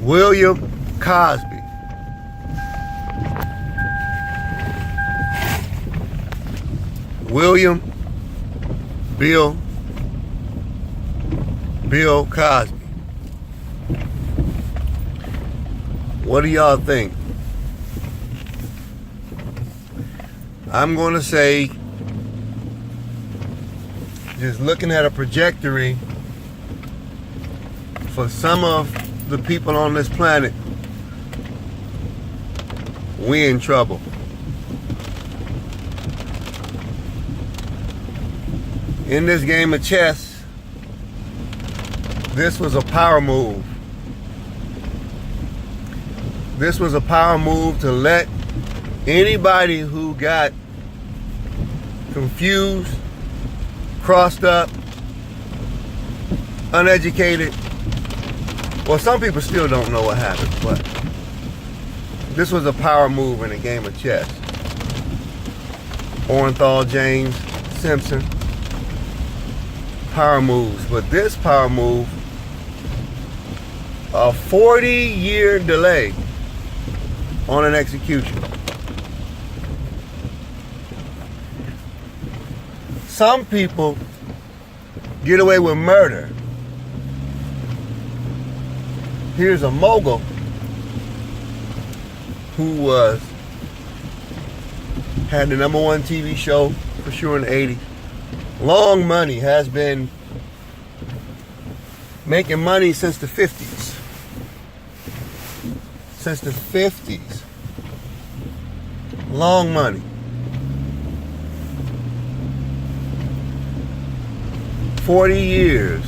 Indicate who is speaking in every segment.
Speaker 1: William Cosby. William Bill Cosby. What do y'all think? I'm going to say, just looking at a trajectory for some of the people on this planet, we in trouble. In this game of chess, this was a power move. This was a power move to let anybody who got confused, crossed up, uneducated, well, some people still don't know what happened, but this was a power move in a game of chess. Orenthal, James, Simpson, power moves. But this power move, a 40-year delay on an execution. Some people get away with murder. Here's a mogul who had the #1 TV show for sure in the 80s. Long Money has been making money since the 50s. Since the 50s. Long Money. 40 years.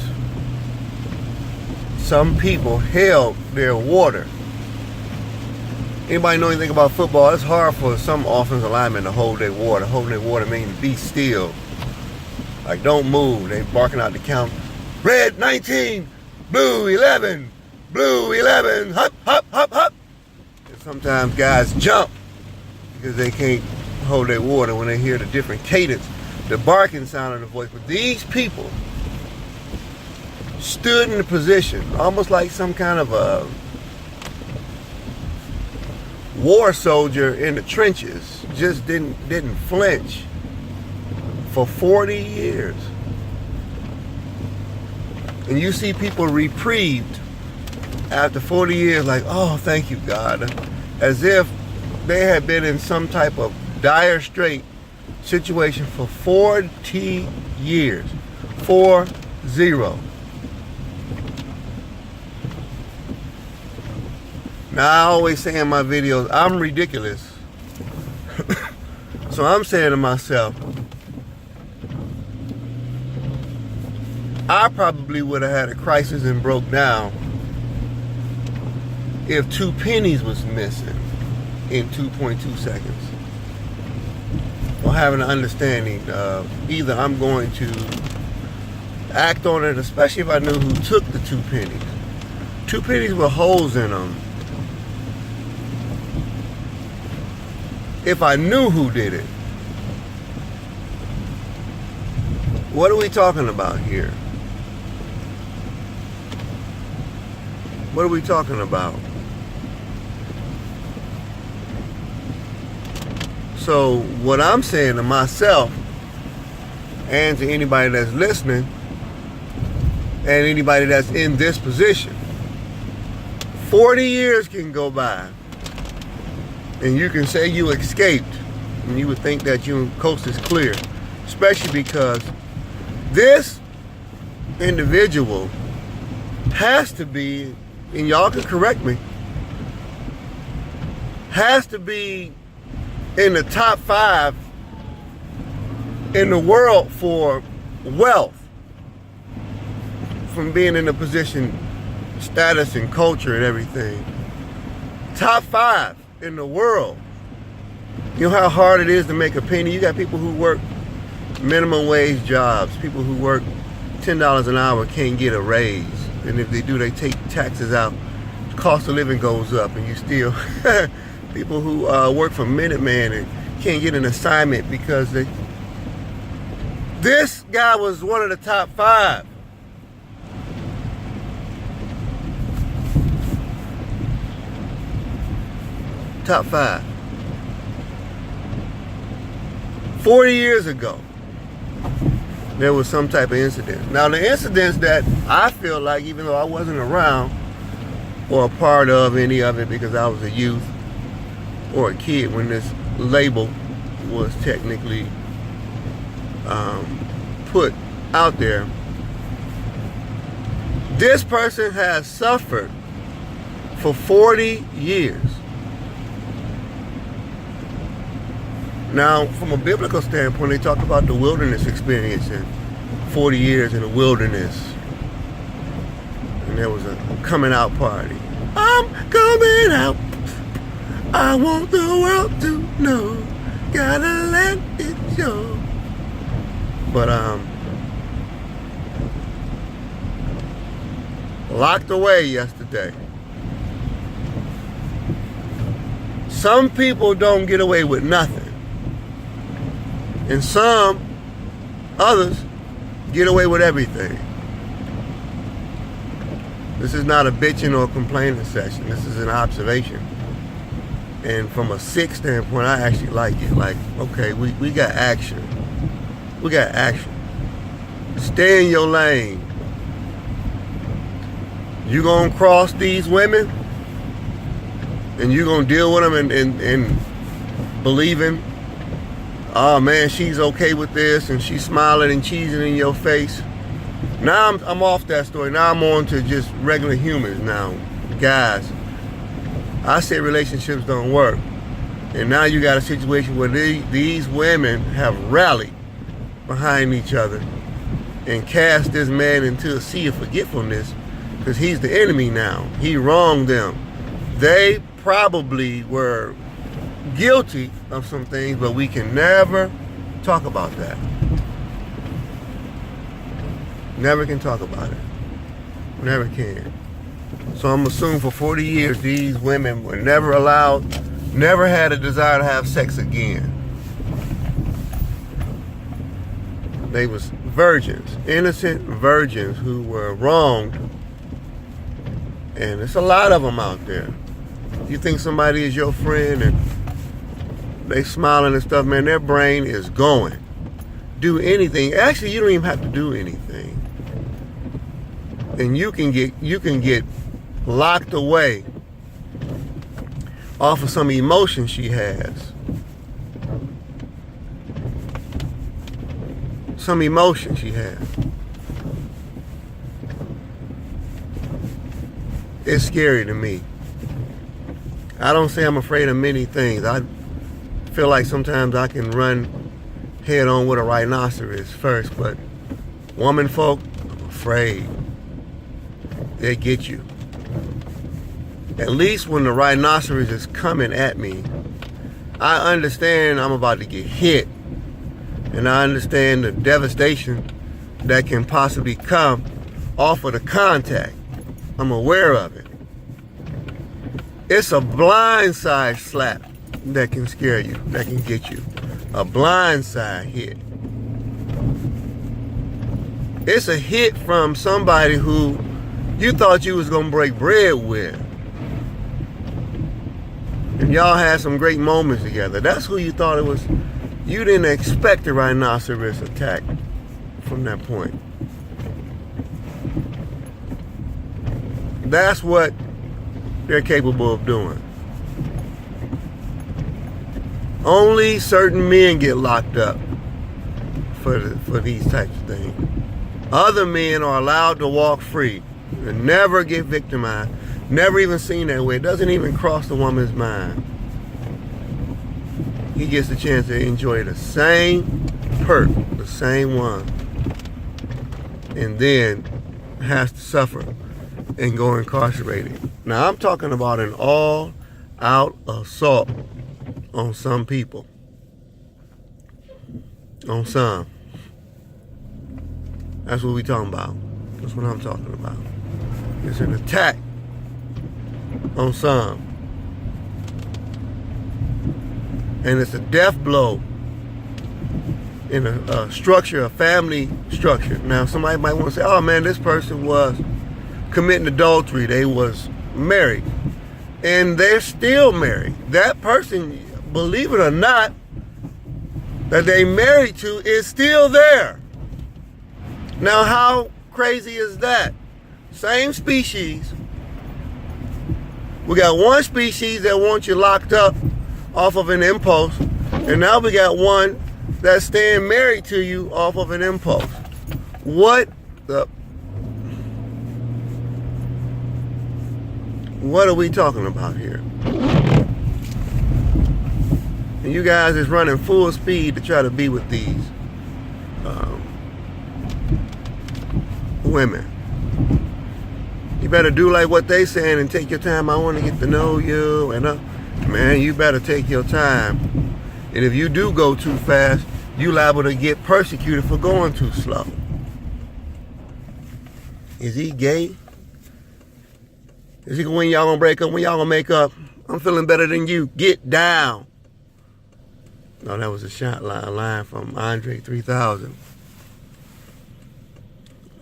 Speaker 1: Some people held their water. Anybody know anything about football? It's hard for some offensive linemen to hold their water. Holding their water means be still. Like, don't move. They barking out the count. Red 19, blue 11, blue 11, hop, hop, hop, hop. And sometimes guys jump because they can't hold their water when they hear the different cadence, the barking sound of the voice. But these people stood in the position, almost like some kind of a war soldier in the trenches, just didn't flinch for 40 years. And you see people reprieved after 40 years like, oh, thank you, God. As if they had been in some type of dire strait situation for 40 years. 40. Now, I always say in my videos, I'm ridiculous. So I'm saying to myself, I probably would have had a crisis and broke down if 2 pennies was missing in 2.2 seconds. Or having an understanding of either I'm going to act on it, especially if I knew who took the 2 pennies. 2 pennies with holes in them. If I knew who did it. What are we talking about here? What are we talking about? So what I'm saying to myself and to anybody that's listening and anybody that's in this position, 40 years can go by and you can say you escaped and you would think that your coast is clear, especially because this individual has to be, and y'all can correct me, has to be in the top 5 in the world for wealth, from being in a position, status and culture and everything. Top 5 in the world. You know how hard it is to make a penny? You got people who work minimum wage jobs, people who work $10 an hour can't get a raise, and if they do, they take taxes out. The cost of living goes up, and you still people who work for Minuteman and can't get an assignment because they. This guy was one of the top 5. top 5. 40 years ago, there was some type of incident. Now, the incidents that I feel like, even though I wasn't around or a part of any of it because I was a youth or a kid when this label was technically put out there, this person has suffered for 40 years. Now, from a biblical standpoint, they talk about the wilderness experience and 40 years in the wilderness. And there was a coming out party. I'm coming out. I want the world to know. Gotta let it show. But, locked away yesterday. Some people don't get away with nothing. And some others get away with everything. This is not a bitching or complaining session. This is an observation. And from a sick standpoint, I actually like it. Like, okay, we got action. We got action. Stay in your lane. You gonna cross these women and you gonna deal with them and believing, oh man, she's okay with this and she's smiling and cheesing in your face. Now I'm off that story. Now I'm on to just regular humans now. Guys, I said relationships don't work. And now you got a situation where these women have rallied behind each other and cast this man into a sea of forgetfulness because he's the enemy now. He wronged them. They probably were guilty of some things, but we can never talk about that. Never can talk about it. Never can. So I'm assuming for 40 years, these women were never allowed, never had a desire to have sex again. They was virgins, innocent virgins who were wronged. And there's a lot of them out there. You think somebody is your friend and they smiling and stuff, man, their brain is going. Do anything. Actually, you don't even have to do anything. And you can get locked away off of some emotion she has. Some emotion she has. It's scary to me. I don't say I'm afraid of many things. I feel like sometimes I can run head on with a rhinoceros first, but woman folk, I'm afraid. They get you. At least when the rhinoceros is coming at me, I understand I'm about to get hit. And I understand the devastation that can possibly come off of the contact. I'm aware of it. It's a blindside slap that can scare you, that can get you. A blindside hit. It's a hit from somebody who you thought you was gonna break bread with. And y'all had some great moments together. That's who you thought it was. You didn't expect a rhinoceros attack from that point. That's what they're capable of doing. Only certain men get locked up for these types of things. Other men are allowed to walk free and never get victimized, never even seen that way. It doesn't even cross the woman's mind. He gets the chance to enjoy the same perk, the same one, and then has to suffer and go incarcerated. Now I'm talking about an all-out assault on some people. On some. That's what we talking about. That's what I'm talking about. It's an attack on some. And it's a death blow in a structure, a family structure. Now somebody might want to say, oh man, this person was committing adultery. They was married. and they're still married. That person, believe it or not, that they married to is still there. Now, how crazy is that? Same species. We got one species that wants you locked up off of an impulse, and now we got one that's staying married to you off of an impulse. What are we talking about here? And you guys is running full speed to try to be with these women. You better do like what they saying and take your time. I want to get to know you, and man, you better take your time. And if you do go too fast, you liable to get persecuted for going too slow. Is he gay? Is he when y'all gonna break up? When y'all gonna make up? I'm feeling better than you. Get down. No, that was a shot line from Andre 3000.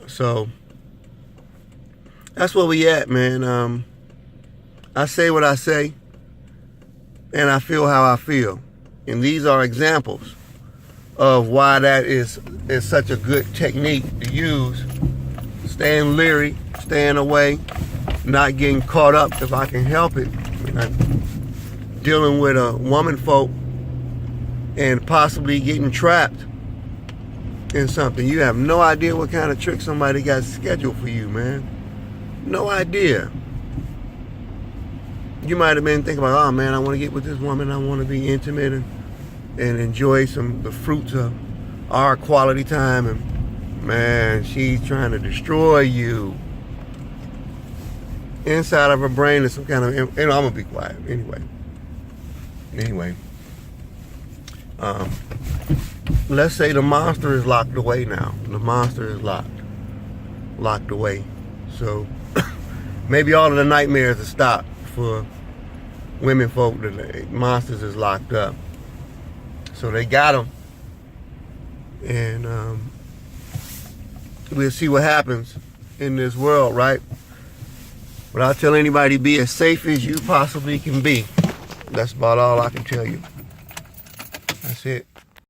Speaker 1: So that's where we at, man. I say what I say, and I feel how I feel. And these are examples of why that is such a good technique to use. Staying leery, staying away, not getting caught up if I can help it. Dealing with a woman folk and possibly getting trapped in something. You have no idea what kind of trick somebody got scheduled for you, man. No idea. You might have been thinking about, oh man, I want to get with this woman. I want to be intimate and enjoy the fruits of our quality time. And man, she's trying to destroy you. Inside of her brain is some kind of, I'm gonna be quiet anyway. Let's say the monster is locked away now. The monster is locked away. So maybe all of the nightmares are stopped for women folk. The monsters is locked up. So they got them. And we'll see what happens in this world, right? But I'll tell anybody, be as safe as you possibly can be. That's about all I can tell you.